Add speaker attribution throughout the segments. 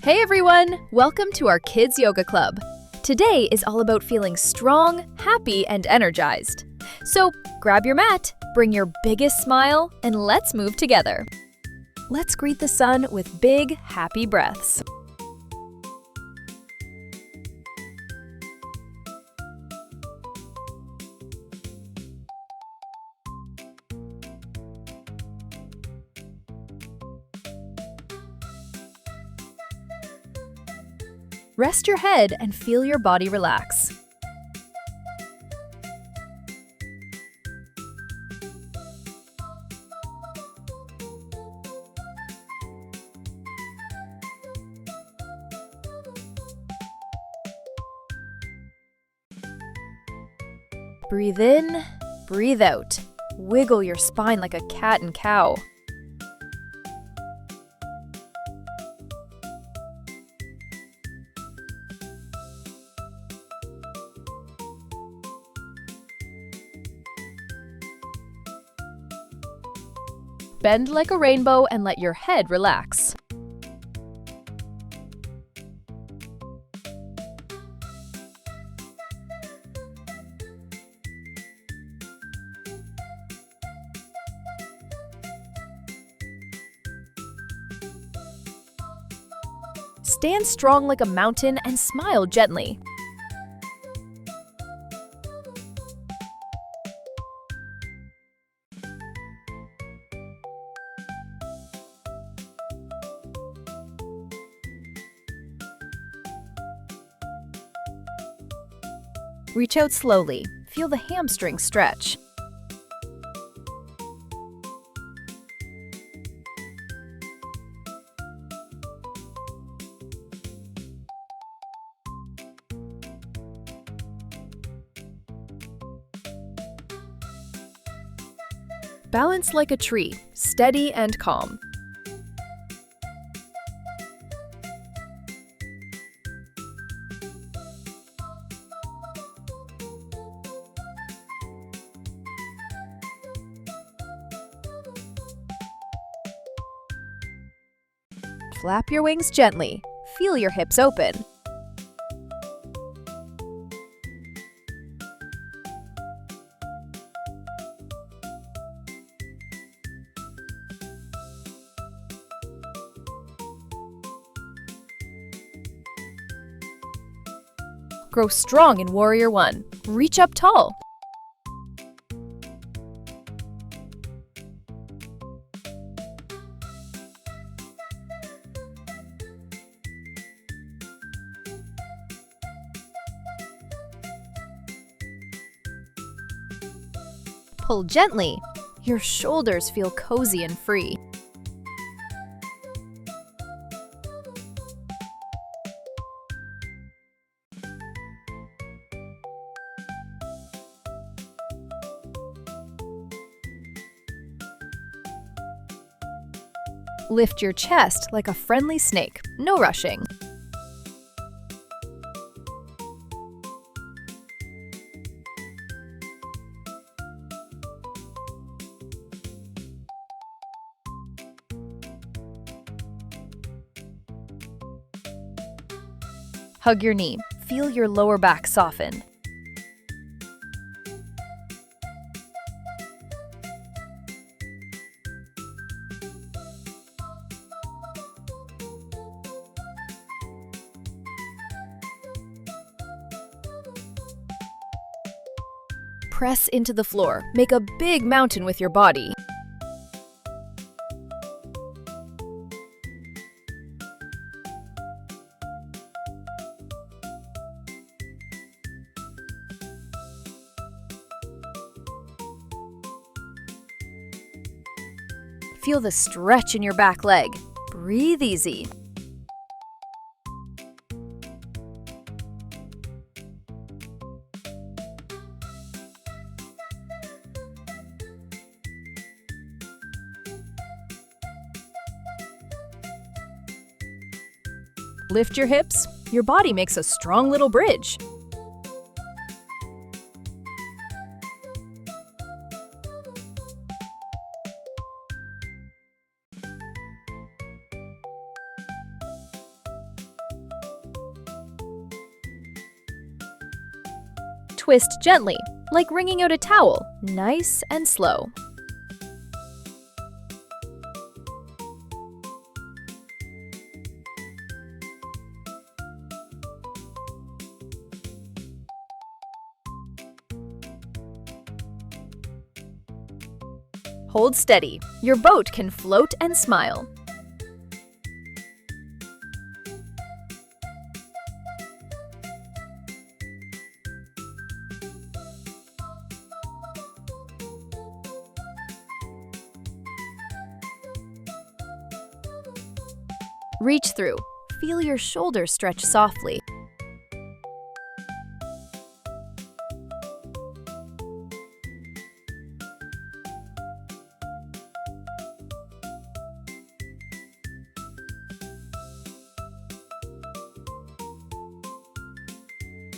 Speaker 1: Hey everyone! Welcome to our Kids Yoga Club. Today is all about feeling strong, happy, and energized. So grab your mat, bring your biggest smile, and let's move together. Let's greet the sun with big, happy breaths. Rest your head and feel your body relax. Breathe in, breathe out. Wiggle your spine like a cat and cow. Bend like a rainbow and let your head relax. Stand strong like a mountain and smile gently. Reach out slowly. Feel the hamstring stretch. Balance like a tree, steady and calm. Flap your wings gently. Feel your hips open. Grow strong in Warrior One. Reach up tall. Pull gently. Your shoulders feel cozy and free. Lift your chest like a friendly snake, no rushing. Hug your knee. Feel your lower back soften. Press into the floor. Make a big mountain with your body. Feel the stretch in your back leg. Breathe easy. Lift your hips. Your body makes a strong little bridge. twist gently, like wringing out a towel, nice and slow. Hold steady. Your boat can float and smile. Reach through. Feel your shoulders stretch softly.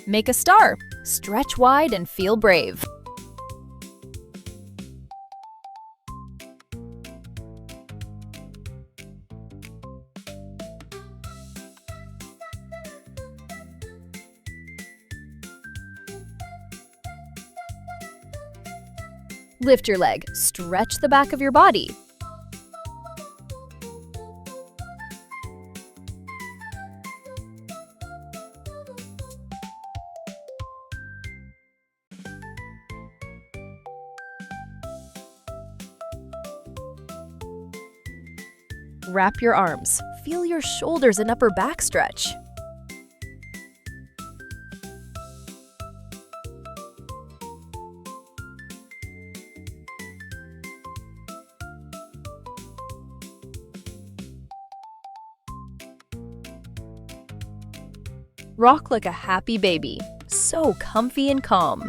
Speaker 1: Make a star. Stretch wide and feel brave. Lift your leg. Stretch the back of your body. Wrap your arms. Feel your shoulders and upper back stretch. Rock like a happy baby. So comfy and calm.